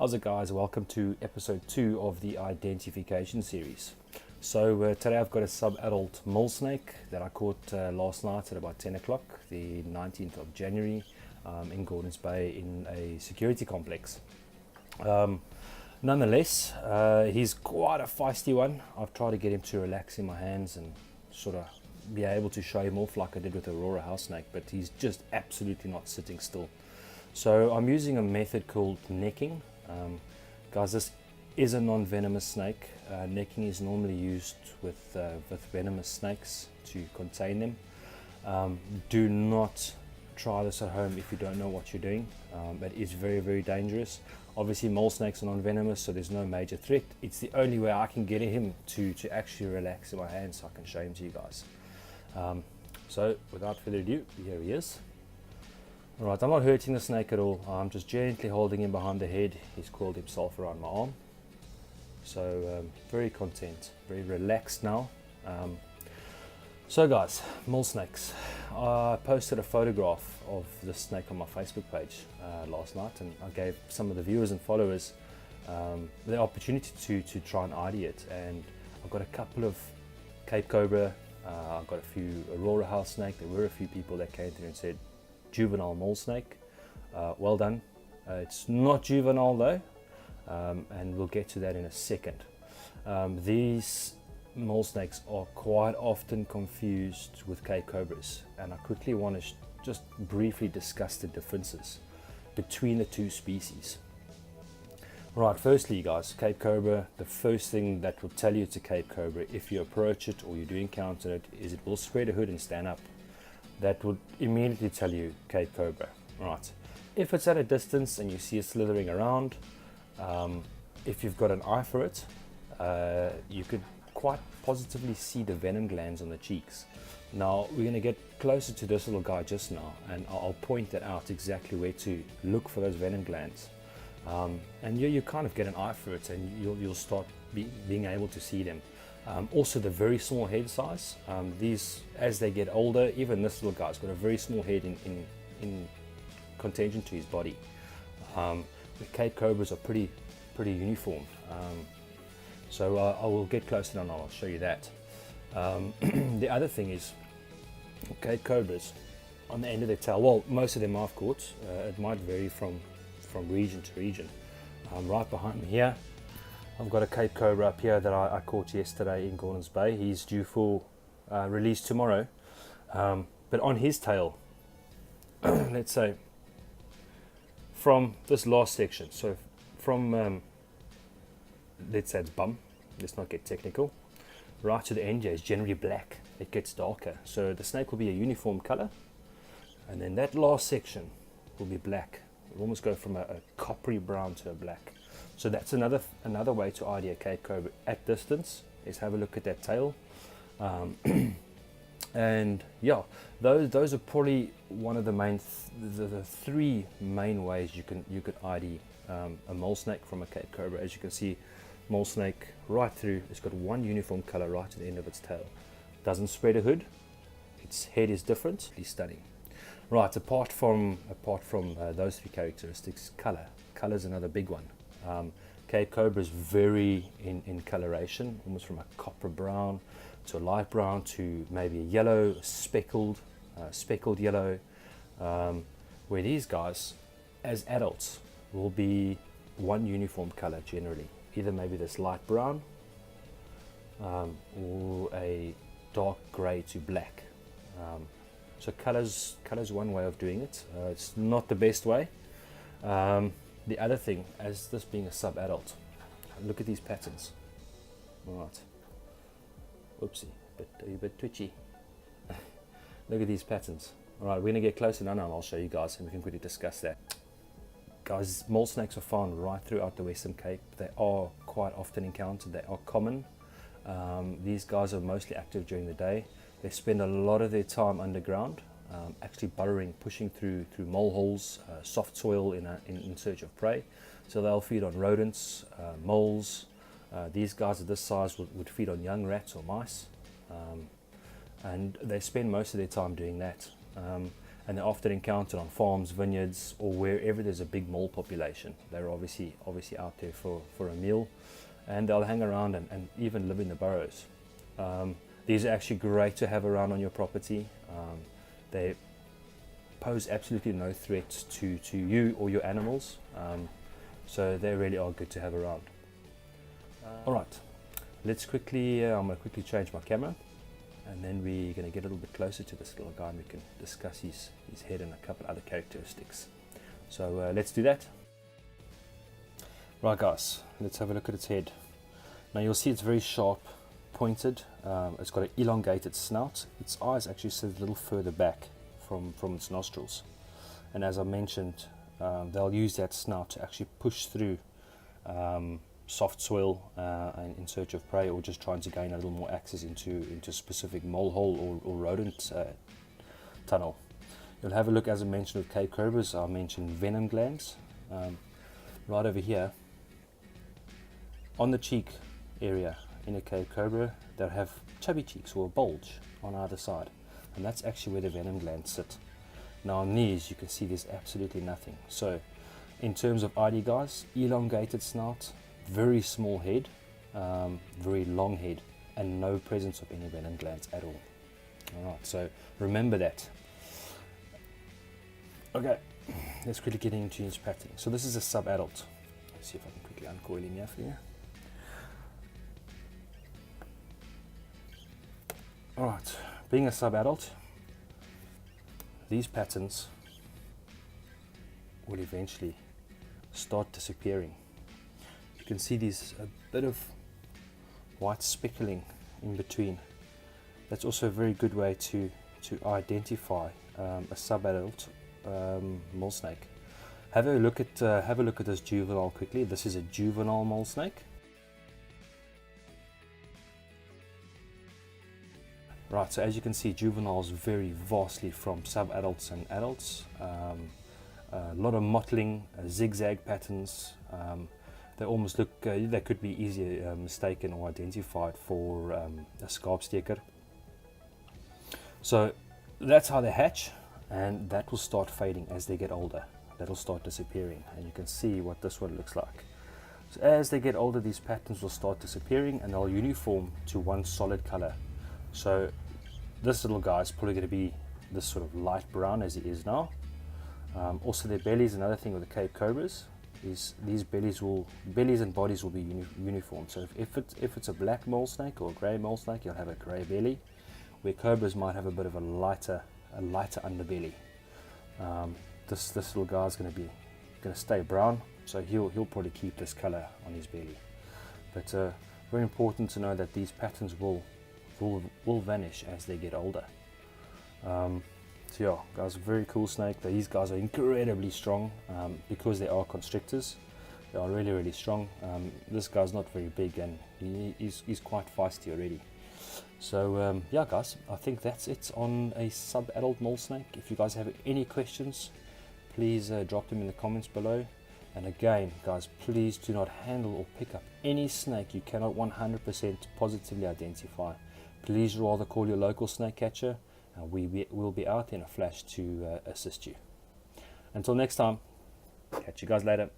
How's it, guys? Welcome to episode 2 of the identification series. So today I've got a sub-adult mole snake that I caught last night at about 10 o'clock, the 19th of January, in Gordons Bay in a security complex. Nonetheless, he's quite a feisty one. I've tried to get him to relax in my hands and sort of be able to show him off like I did with the Aurora house snake, but he's just absolutely not sitting still. So I'm using a method called necking. Guys, this is a non-venomous snake. Necking is normally used with venomous snakes to contain them. Do not try this at home if you don't know what you're doing. It is very, very dangerous. Obviously mole snakes are non-venomous, so there's no major threat. It's the only way I can get him to actually relax in my hands so I can show him to you guys. So without further ado, here he is. Alright, I'm not hurting the snake at all. I'm just gently holding him behind the head. He's coiled himself around my arm. So very content, very relaxed now. So guys, mole snakes. I posted a photograph of this snake on my Facebook page last night, and I gave some of the viewers and followers the opportunity to try and ID it. And I've got a couple of Cape Cobra, I've got a few Aurora house snake. There were a few people that came through and said, juvenile mole snake, well done. It's not juvenile though, and we'll get to that in a second. These mole snakes are quite often confused with Cape Cobras, and I quickly want to just briefly discuss the differences between the two species. Right, firstly guys, Cape Cobra, the first thing that will tell you it's a Cape Cobra if you approach it or you do encounter it is it will spread a hood and stand up. That would immediately tell you Cape Cobra. Right, if it's at a distance and you see it slithering around, if you've got an eye for it, you could quite positively see the venom glands on the cheeks. Now we're going to get closer to this little guy just now, and I'll point that out exactly where to look for those venom glands. And you kind of get an eye for it, and you'll start being able to see them. Also the very small head size. These, as they get older, even this little guy's got a very small head in contention to his body. The Cape Cobras are pretty uniform. So I will get closer and I'll show you that. The other thing is, Cape Cobras, on the end of their tail, well, most of them I've caught, it might vary from region to region. Right behind me here, I've got a Cape Cobra up here that I caught yesterday in Gordons Bay. He's due for release tomorrow. But on his tail, let's say, from this last section, so from, let's say it's bum, let's not get technical, right to the end here is generally black. It gets darker. So the snake will be a uniform color, and then that last section will be black. It'll almost go from a coppery brown to a black. So that's another way to ID a Cape Cobra at distance, is have a look at that tail. And yeah, those are probably one of the main the three main ways you could ID a mole snake from a Cape Cobra. As you can see, mole snake right through, it's got one uniform color right to the end of its tail. Doesn't spread a hood. Its head is different. It's stunning. Right, apart from those three characteristics, color is another big one. Cape Cobra is very in coloration, almost from a copper brown to a light brown to maybe a yellow, speckled yellow, where these guys, as adults, will be one uniform color generally, either maybe this light brown or a dark gray to black. So color's one way of doing it. It's not the best way. The other thing, as this being a sub-adult, look at these patterns. Right. Oopsie, a bit twitchy. Look at these patterns. Alright, we're going to get closer now and I'll show you guys and we can quickly discuss that. Guys, mole snakes are found right throughout the Western Cape. They are quite often encountered. They are common. These guys are mostly active during the day. They spend a lot of their time underground, actually burrowing, pushing through mole holes, soft soil in search of prey. So they'll feed on rodents, moles. These guys at this size would feed on young rats or mice, and they spend most of their time doing that. and they're often encountered on farms, vineyards, or wherever there's a big mole population. They're obviously out there for a meal, and they'll hang around and even live in the burrows. These are actually great to have around on your property. They pose absolutely no threat to you or your animals, so they really are good to have around. Alright, let's quickly, I'm going to quickly change my camera, and then we're going to get a little bit closer to this little guy and we can discuss his head and a couple other characteristics. So let's do that. Right guys, let's have a look at its head. Now you'll see it's very sharp, pointed, it's got an elongated snout. Its eyes actually sit a little further back from its nostrils, and as I mentioned, they'll use that snout to actually push through soft soil and in search of prey, or just trying to gain a little more access into a specific mole hole or rodent tunnel. You'll have a look, as I mentioned with Cape Cobras, I mentioned venom glands. Right over here on the cheek area in a Cape Cobra, they'll have chubby cheeks or a bulge on either side, and that's actually where the venom glands sit. Now on these you can see there's absolutely nothing. So in terms of ID guys, elongated snout, very small head, very long head, and no presence of any venom glands at all. Alright, so remember that. Okay, let's quickly get into his pattern. So this is a sub-adult. Let's see if I can quickly uncoil him here for you. Alright, being a sub-adult, these patterns will eventually start disappearing. You can see there's a bit of white speckling in between. That's also a very good way to identify a sub-adult mole snake. Have a look at this juvenile quickly. This is a juvenile mole snake. Right, so as you can see, juveniles vary vastly from sub-adults and adults. A lot of mottling, zigzag patterns. They almost look, they could be easily mistaken or identified for a skarpsteker. So that's how they hatch, and that will start fading as they get older. That'll start disappearing, and you can see what this one looks like. So as they get older, these patterns will start disappearing and they'll uniform to one solid color. So this little guy is probably going to be this sort of light brown as he is now. Also their bellies, another thing with the Cape Cobras, is these bellies and bodies will be uniform. So if it's a black mole snake or a grey mole snake, you'll have a grey belly, where cobras might have a bit of a lighter underbelly. This little guy is going to stay brown, so he'll probably keep this color on his belly. But very important to know that these patterns will vanish as they get older. So yeah, guys, very cool snake. These guys are incredibly strong because they are constrictors. They are really, really strong. This guy's not very big, and he's quite feisty already. So yeah guys, I think that's it on a sub-adult mole snake. If you guys have any questions, please drop them in the comments below. And again guys, please do not handle or pick up any snake you cannot 100% positively identify. Please rather call your local snake catcher, and we will be out in a flash to assist you. Until next time, catch you guys later.